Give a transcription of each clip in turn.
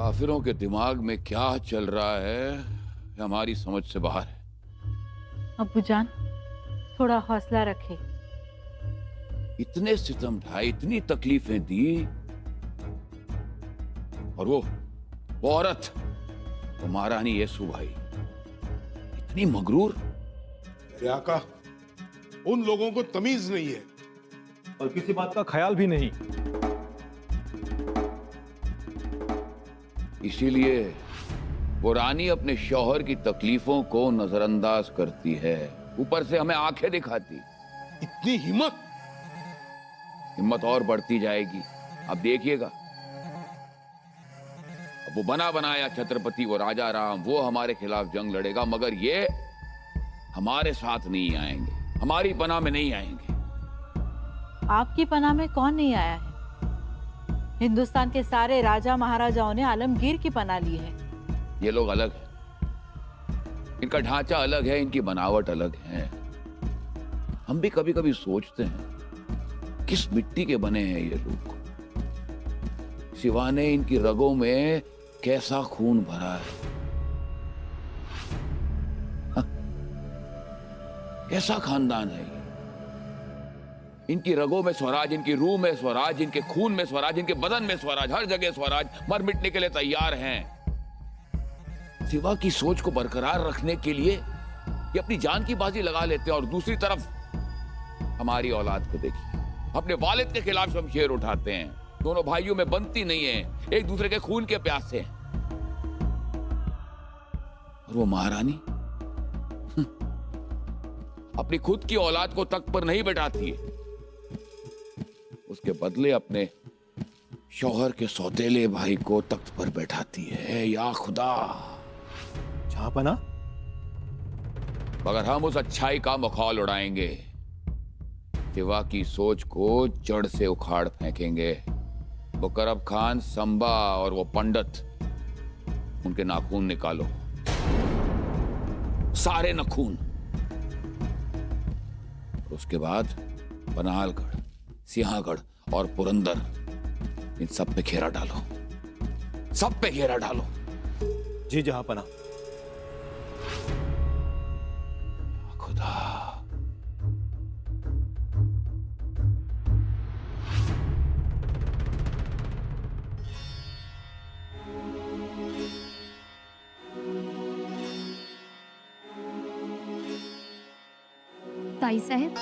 काफिरों के दिमाग में क्या चल रहा है ये हमारी समझ से बाहर है। अब्बूजान, थोड़ा हौसला रखे। इतने सितम ढाए, इतनी तकलीफें दी, और वो औरत, वो महारानी येसु भाई, इतनी मगरूर। मेरे आका, उन लोगों को तमीज नहीं है और किसी बात का ख्याल भी नहीं। इसीलिए वो रानी अपने शौहर की तकलीफों को नजरअंदाज करती है, ऊपर से हमें आंखें दिखाती। इतनी हिम्मत! हिम्मत और बढ़ती जाएगी, अब देखिएगा। अब वो बना बनाया छत्रपति, वो राजा राम, वो हमारे खिलाफ जंग लड़ेगा, मगर ये हमारे साथ नहीं आएंगे, हमारी पनाह में नहीं आएंगे। आपकी पनाह में कौन नहीं आया है? हिंदुस्तान के सारे राजा महाराजाओं ने आलमगीर की पनाह ली है। ये लोग अलग हैं, इनका ढांचा अलग है, इनकी बनावट अलग है। हम भी कभी कभी सोचते हैं किस मिट्टी के बने हैं ये लोग, सिवाने इनकी रगों में कैसा खून भरा है। हाँ, कैसा खानदान है ये। इनकी रगों में स्वराज, इनकी रूह में स्वराज, इनके खून में स्वराज, इनके बदन में स्वराज, हर जगह स्वराज, मर मिटने के लिए तैयार हैं। सिवा की सोच को बरकरार रखने के लिए ये अपनी जान की बाजी लगा लेते हैं, और दूसरी तरफ हमारी औलाद को देखिए, अपने वालिद के खिलाफ शमशेर उठाते हैं। दोनों भाइयों में बनती नहीं है, एक दूसरे के खून के प्यासे हैं। और वो महारानी अपनी खुद की औलाद को तख्त पर नहीं बैठाती है, उसके बदले अपने शौहर के सौतेले भाई को तख्त पर बैठाती है। या खुदा, जहांपना, मगर हम उस अच्छाई का मखौल उड़ाएंगे, सिवा की सोच को जड़ से उखाड़ फेंकेंगे। मुकरब खान, संबा और वो पंडित, उनके नाखून निकालो, सारे नाखून। उसके बाद पनाहलगढ़, सिंहागढ़ और पुरंदर, इन सब पे घेरा डालो, सब पे घेरा डालो। जी जहांपना। खुदा, ताई साहेब,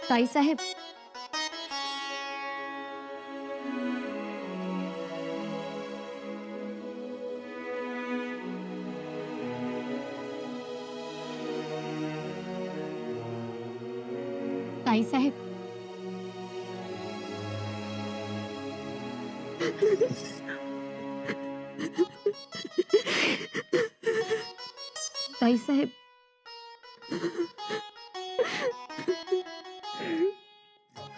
ताई साहेब, ताई साहेब, ताई साहेब,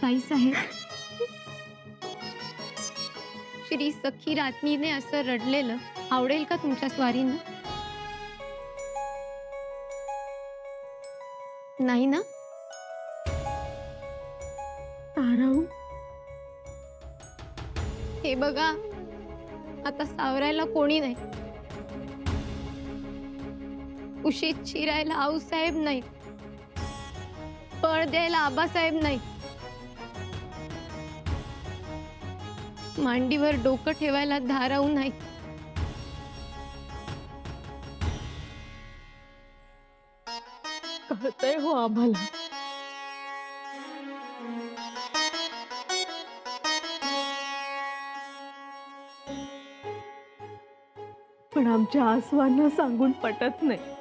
ताई साहेब, श्री सखी रात्नीने असं रडलेलं आवडेल का तुमच्या स्वारींना? नाही ना? ताराऊ, हे बघा, आता सावरायला कोणी नाही, उशीत चिरायला आऊसाहेब नाही, पळ द्यायला आबासाहेब नाही, मांडीवर डोकं ठेवायला धाराऊ नाही. कळतंय हो आम्हाला, पण आमच्या आसवांना सांगून पटत नाही.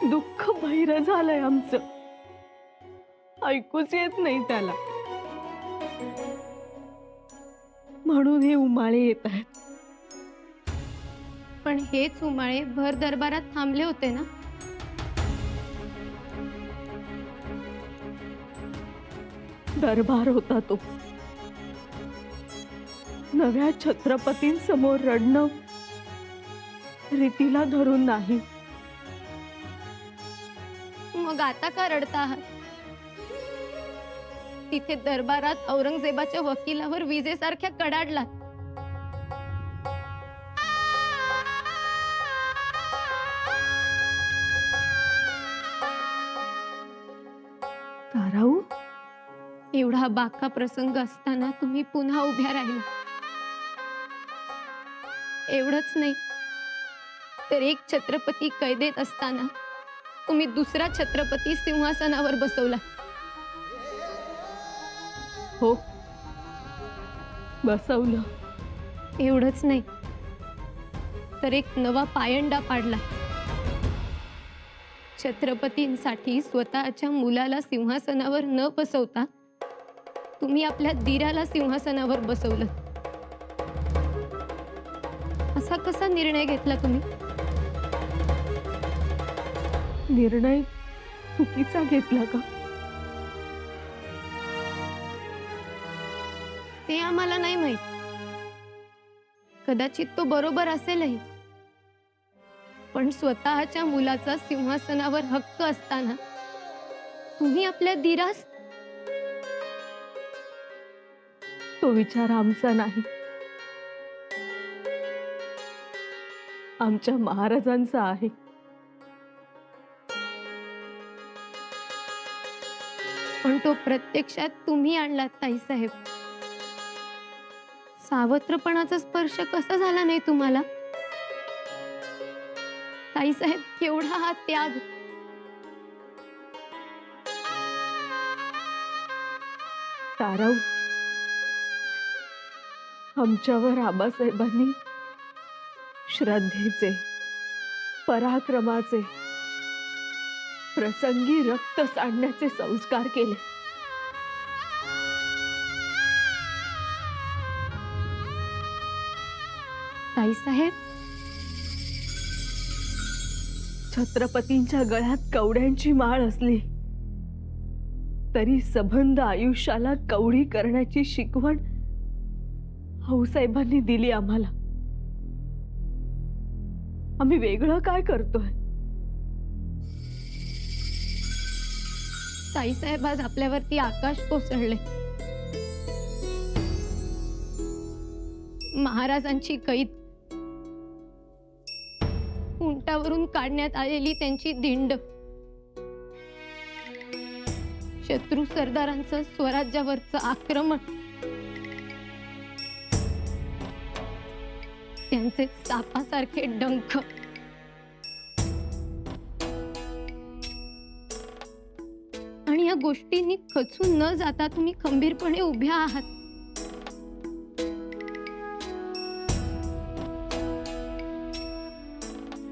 दुःख बहिरं झालंय आमचं, ऐकूच येत नाही त्याला, म्हणून हे उमाळे येत आहेत. पण हेच उमाळे भर दरबारात थांबले होते ना? दरबार होता तो, नव्या छत्रपतींसमोर रडणं रीतीला धरून नाही. मग आता का रडता आहात? तिथे दरबारात औरंगजेबाच्या वकिलावर विजेसारख्या कडाडला. ताराऊ, एवढा बाका प्रसंग असताना तुम्ही पुन्हा उभ्या राहिला. एवढंच नाही तर एक छत्रपती कैदेत असताना तुम्ही दुसरा छत्रपती सिंहासनावर बसवला. हो, बसवलं. एवढंच नाही तर एक नवा पायंडा पाडला. छत्रपतींसाठी स्वतःच्या मुलाला सिंहासनावर न बसवता तुम्ही आपल्या दीराला सिंहासनावर बसवलं. असा कसा निर्णय घेतला तुम्ही? निर्णय चुकीचा घेतला का? ते आम्हाला नाही माहित. कदाचित तो बरोबर असेलही, पण स्वतःच्या मुलाचा सिंहासनावर हक्क असताना तुम्ही आपल्या दीरास. तो विचार आमचा नाही, आमच्या महाराजांचा आहे. पण तो प्रत्यक्षात तुम्ही आणलात ताईसाहेब. सावत्रपणाचा स्पर्श कसा झाला नाही तुम्हाला? ताईसाहेब, केवढा हा त्याग. ताराऊ, आमच्यावर आबासाहेबांनी श्रद्धेचे, पराक्रमाचे, प्रसंगी रक्त सांडण्याचे संस्कार केले. ताईसाहेब, छत्रपतींच्या गळ्यात कवड्यांची माळ असली तरी सबंध आयुष्याला कवडी करण्याची शिकवण हौसाहेबांनी दिली आम्हाला. आम्ही वेगळं काय करतोय? ताईसाहेब, आज आपल्यावरती आकाश कोसळले. महाराजांची कैद, उंटावरून काढण्यात आलेली त्यांची धिंड, शत्रू सरदारांचं स्वराज्यावरचं आक्रमण, त्यांचे सापासारखे डंख, आणि या गोष्टींनी खचून न जाता तुम्ही खंबीरपणे उभ्या आहात.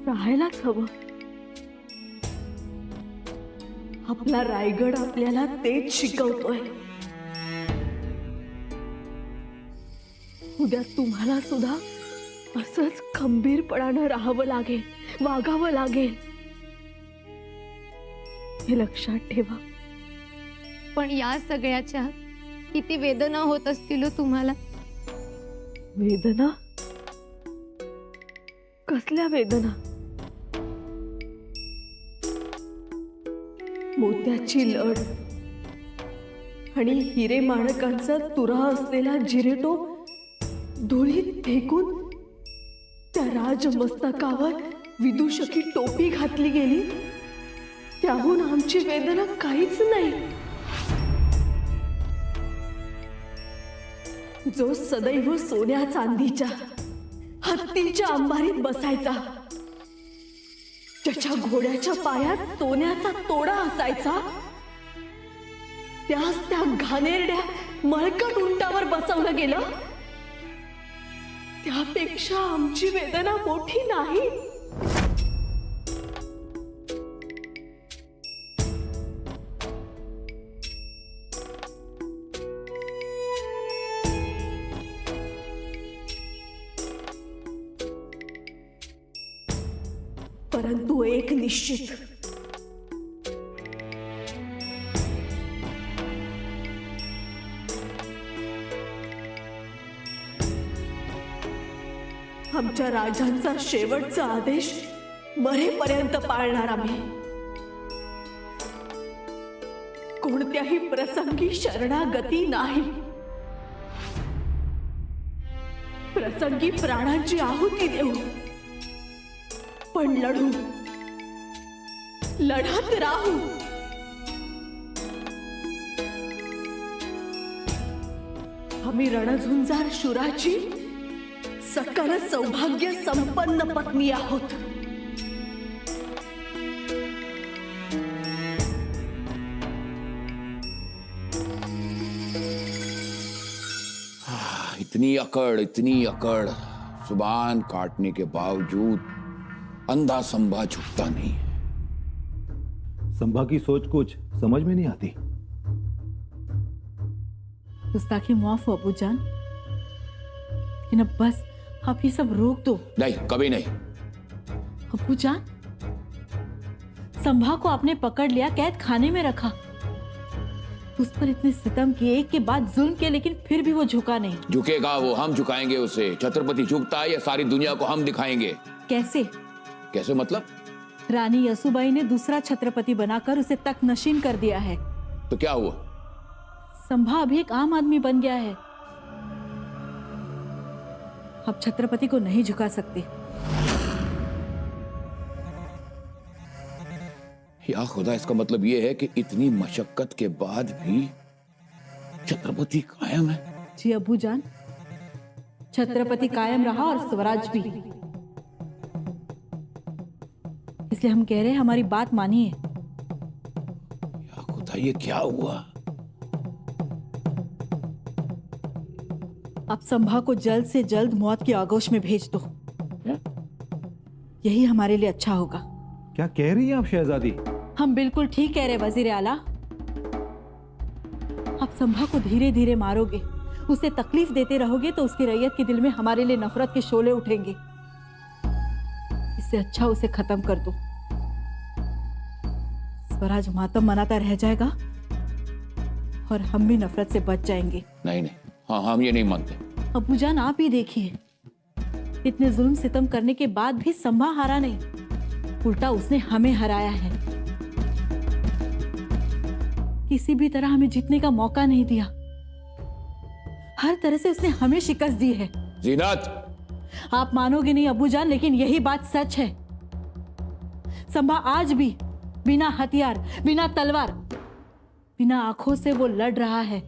राहायलाच हवं. आपला रायगड आपल्याला तेच शिकवतोय. उद्या तुम्हाला सुद्धा असंच खंबीरपणानं राहावं लागेल, वागावं लागेल. हे लक्षात ठेवा. पण या सगळ्याच्या किती वेदना होत असतील हो तुम्हाला. वेदना? कसल्या वेदना? मोत्याची लढ आणि हिरे माणकांचा तुरा असलेला जिरेटोप धुळीत फेकून त्या राजमस्तकावर विदूषकी टोपी घातली गेली, त्याहून आमची वेदना काहीच नाही. जो सदैव सोन्या चांदीच्या हत्तीच्या अंबारीत बसायचा, ज्याच्या घोड्याच्या पायात सोन्याचा तोडा असायचा, त्यास त्या घाणेरड्या मळकट उंटावर बसवलं गेलं. त्यापेक्षा आमची वेदना मोठी नाही. परंतु एक निश्चित, आमच्या राजांचा शेवटचा आदेश मरेपर्यंत पाळणार आम्ही. कोणत्याही प्रसंगी शरणागती नाही. प्रसंगी प्राणांची आहुती देऊ, पण लढू, लढत राहू. आम्ही रणझुंजार शूराची सकल सौभाग्य संपन्न पत्नी आहोत. इतनी अकड़, जुबान काटने के बावजूद अंधा संभा झुकता नहीं है. संभा की सोच कुछ समझ में नहीं आती. गुस्ताखी माफ हो अबूजान, लेकिन अब बस आप ये सब रोक दो. नहीं, कभी नहीं. अबूजान, संभा को आपने पकड़ लिया, कैद खाने में रखा, उस पर इतने सितम किए, एक के बाद जुल्म किए, लेकिन फिर भी वो झुका नहीं. झुकेगा वो, हम झुकाएंगे उसे. छत्रपति झुकता है, ये सारी दुनिया को हम दिखाएंगे. कैसे? कैसे मतलब? रानी यसुबाई ने दूसरा छत्रपति बनाकर उसे तक नशीन कर दिया है. तो क्या हुआ? संभा अभी एक आम आदमी बन गया है. अब छत्रपति को नहीं झुका सकते. या खुदा, इसका मतलब ये है कि इतनी मशक्कत के बाद भी छत्रपति कायम है. जी अबूजान, छत्रपति कायम रहा और स्वराज भी. इसलिए हम कह रहे हैं, हमारी बात मानिए. या खुदा, ये क्या हुआ? आप संभा को जल्द से जल्द मौत की आगोश में भेज दो. यही हमारे लिए अच्छा होगा. क्या कह रही हैं आप शहजादी? हम बिल्कुल ठीक कह रहे वजीर आला. आप संभा को धीरे धीरे मारोगे, उसे तकलीफ देते रहोगे, तो उसकी रैयत के दिल में हमारे लिए नफरत के शोले उठेंगे. इससे अच्छा उसे खत्म कर दो. स्वराज मातम मनाता रह जाएगा और हम भी नफरत से बच जाएंगे. नहीं नहीं, हाँ, हम ये नहीं मानते. अबूजान, आप ही देखिए, इतने जुल्म सितम करने के बाद भी संभा हारा नहीं, उल्टा उसने हमें हराया है. किसी भी तरह हमें जीतने का मौका नहीं दिया. हर तरह से उसने हमें शिकस्त दी है. जीनत, आप मानोगे नहीं अबूजान, लेकिन यही बात सच है. संभा आज भी बिना हथियार, बिना तलवार, बिना आंखों से वो लड़ रहा है.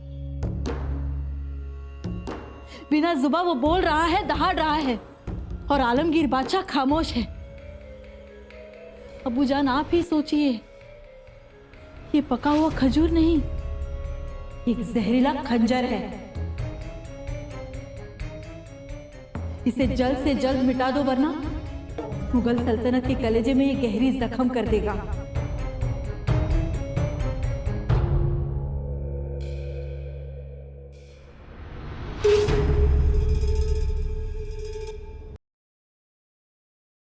बिना जुबान वो बोल रहा है, दहाड़ रहा है, और आलमगीर बादशाह खामोश है. अबूजान, आप ही सोचिए, ये पका हुआ खजूर नहीं, एक जहरीला खंजर है. इसे जल्द से जल्द मिटा दो, वरना मुगल सल्तनत के कलेजे में ये गहरी जख्म कर देगा.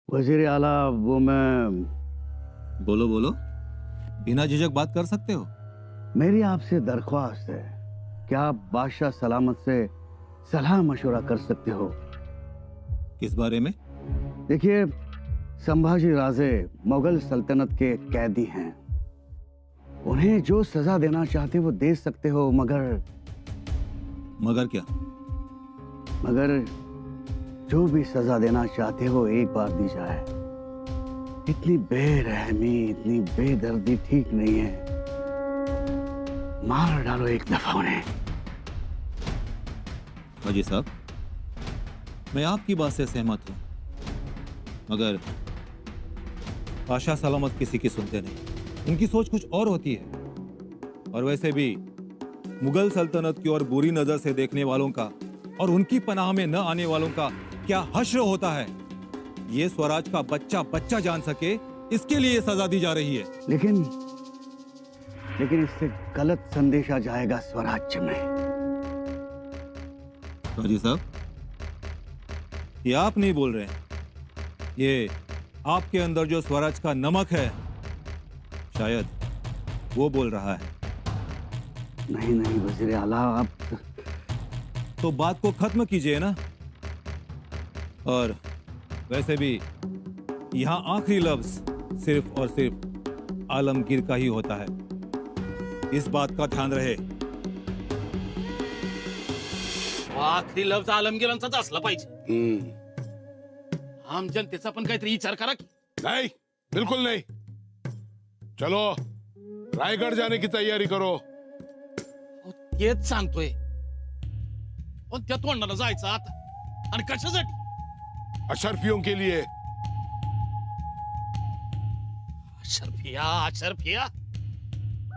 वजीर आला, वो मैं... बोलो बोलो, बिना झिझक बात कर सकते हो. मेरी आपसे दरख्वास्त है, क्या आप बादशाह सलामत से सलाह मशवरा कर सकते हो? किस बारे में? देखिए, संभाजी राजे मुगल सल्तनत के कैदी हैं. उन्हें जो सजा देना चाहते वो दे सकते हो, मगर क्या? मगर जो भी सजा देना चाहते हो एक बार दी जाए. इतनी बेरहमी, इतनी बेदर्दी ठीक नहीं है. मार डालो एक दफा उन्हें. हाजी साहब, मैं आपकी बात से सहमत हूं, मगर बादशाह सलामत किसी की सुनते नहीं. उनकी सोच कुछ और होती है. और वैसे भी मुगल सल्तनत की ओर बुरी नजर से देखने वालों का और उनकी पनाह में न आने वालों का क्या हश्र होता है. ये स्वराज का बच्चा बच्चा जान सके, इसके लिए सजा दी जा रही है. लेकिन इससे गलत संदेशा जाएगा स्वराज्य में. हाजी साहब, ये आप नहीं बोल रहे हैं, ये आपके अंदर जो स्वराज का नमक है, शायद वो बोल रहा है. नहीं वजीर आला, आप तो बात को खत्म कीजिए ना. और वैसे भी यहाँ आखिरी लफ्ज सिर्फ और सिर्फ आलमगीर का ही होता है. इस बात का ध्यान रहे। आखरी लफ्ज आलमगिरांचाच असला पाहिजे। आम जनतेचा पण काहीतरी विचार करा की। नहीं, बिल्कुल नहीं। चलो रायगढ़ जाने की तैयारी करो। अहो, तेच सांगतोय, पण त्या तोंडाला जायचं आता आणि कशासाठी? अशरफियों के लिए। अशरफिया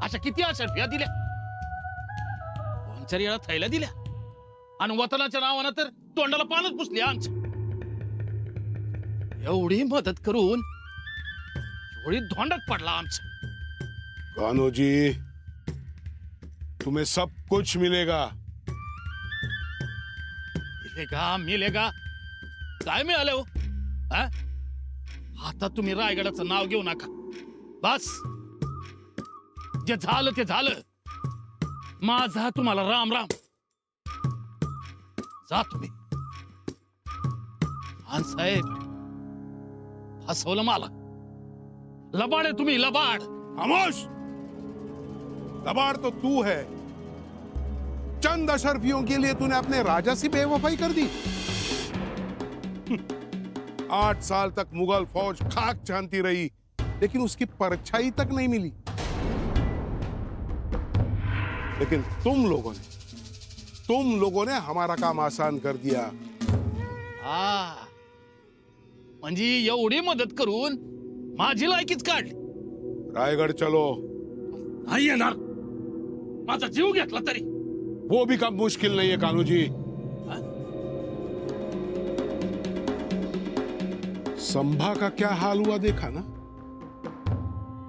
अशा किती अशरफिया दिल्या? 2-4 वेळा थैल्या दिल्या आणि वतनाच्या नावानं तर तोंडाला पानच पुसली आमच्या। एवढी मदत करून एवढी धोंडात पडला आमच्या। कान्हो जी, तुम्हें सब कुछ मिलेगा। मिलेगा काय मिळालं हो? हा? आता तुम्ही रायगडाचं नाव घेऊ नका, बस जे झालं ते झालं। माझा तुम्हाला राम राम। जा तुम्ही। खान साहेब फसवलं मला। लबाड आहे तुम्ही, लबाड। खामोश। लबाड़ तो तू है। चंद अशरफियों के लिए तूने अपने राजा से बेवफाई कर दी। 8 साल तक मुगल फौज खाक छानती रही, लेकिन उसकी परछाई तक नहीं मिली। लेकिन तुम लोगों ने हमारा काम आसान कर दिया। हा, म्हणजे एवढी मदत करून माझी लायकीच काढली। रायगढ़ चलो। नाही येणार, माझा जीव घेतला तरी। वो भी कम मुश्किल नहीं है कान्हो जी। संभा का क्या हाल हुआ देखा ना,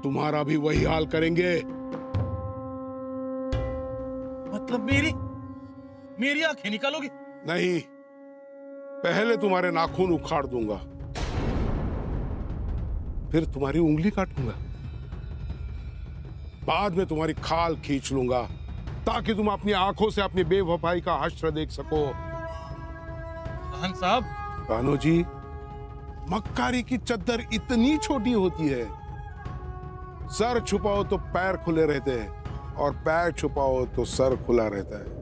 तुम्हारा भी वही हाल करेंगे। मतलब मेरी आंखें निकालोगे? नहीं, पहले तुम्हारे नाखून उखाड़ दूंगा, फिर तुम्हारी उंगली काटूंगा, बाद में तुम्हारी खाल खींच लूंगा, ताकि तुम अपनी आंखों से अपनी बेवफाई का हश्र देख सको। खान साहब, कान्हो जी, मक्कारी की चद्दर इतनी छोटी होती है, सर छुपाओ तो पैर खुले रहते हैं, और पैर छुपाओ तो सर खुला रहता है।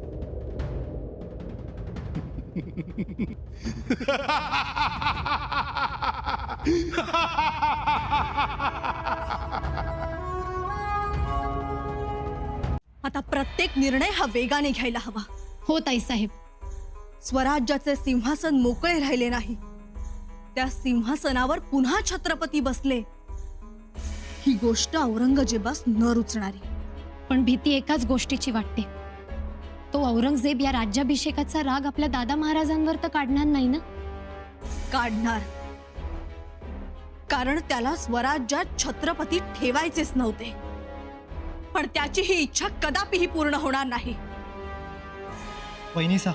आता प्रत्येक निर्णय हा वेगाने घ्यायला हवा। हो ताई साहेब। स्वराज्याचे सिंहासन मोकळे राहिले नाही, त्या सिंहासनावर पुन्हा छत्रपती बसले, ही गोष्ट औरंगजेबास न रुचणारी। पण भीती एकाच गोष्टीची वाटते, तो औरंगजेब या राज्याभिषेकाचा राग आपल्या दादा महाराजांवर तर काढणार नाही ना? काढणार, कारण त्याला स्वराज्यात छत्रपती ठेवायचेच नव्हते, पण त्याची ही इच्छा कदापिही पूर्ण होणार नाही। वहिनीसा,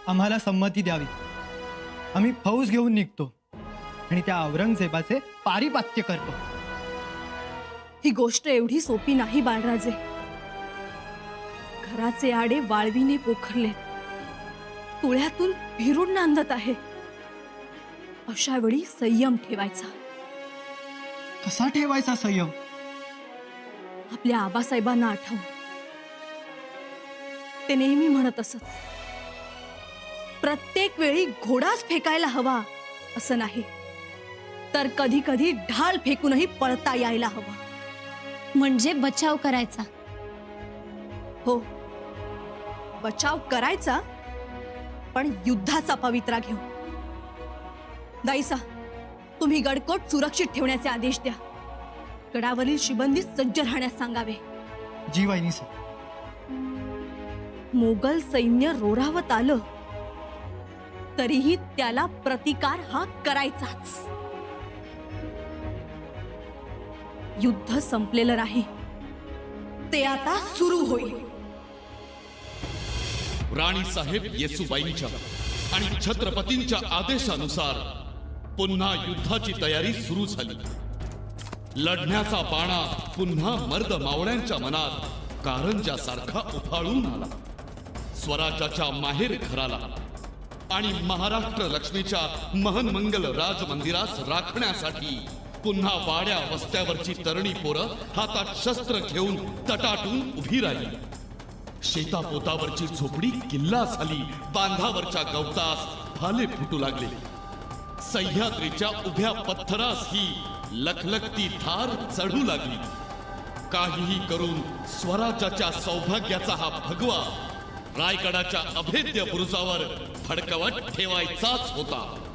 आम्हाला संमती द्यावी, आम्ही फौज घेऊन निघतो आणि त्या औरंगजेबाचे पारिपात्य करतो। ही गोष्ट एवढी सोपी नाही बाळराजे। घराचे आडे वाळवीने पोखरले, तुळ्यातून भिरून नांदत आहे, अशा वेळी संयम ठेवायचा। कसा ठेवायचा संयम? आपल्या आबासाहेबांना आठवून ते नेहमी म्हणत असत, प्रत्येक वेळी घोडाच फेकायला हवा असं नाही, तर कधी कधी ढाल फेकूनही पळता यायला हवा। म्हणजे बचाव करायचा। हो, बचाव करायचा, पण युद्धाचा पवित्रा घेऊन। दाईसा, तुम्ही गडकोट सुरक्षित ठेवण्याचे आदेश द्या, गडावरील शिबंदी सज्ज राहण्यास सांगावे। जी वहिनीसा। मोगल सैन्य रोरावत आलं तरीही त्याला प्रतिकार हा करायचाच। युद्ध संपलेलं नाही, ते आता सुरू होईल। राणीसाहेब येसुबाईंच्या आणि छत्रपतींच्या आदेशानुसार पुन्हा युद्धाची तयारी सुरू झाली। लढण्याचा बाणा पुन्हा मर्द मावळ्यांच्या मनात कारंजासारखा उफाळून आला। स्वराज्याच्या माहेर घराला आणि महाराष्ट्र लक्ष्मीच्या महनमंगल राजमंदिरास राखण्यासाठी पुन्हा वाड्या वस्त्यावरची तरुणी पोरं हातात शस्त्र घेऊन तटाटून उभी राहिली. शेतापोतावरची झोपडी किल्ला झाली. बांधावरच्या गवतास भाले फुटू लागले. सह्याद्रीच्या उभ्या पत्थरास ही लखलखती धार चढू लागली. काहीही करून स्वराज्याच्या सौभाग्याचा हा भगवा रायगडाच्या अभेद्य बुरुजावर फडकवत ठेवायचाच होता.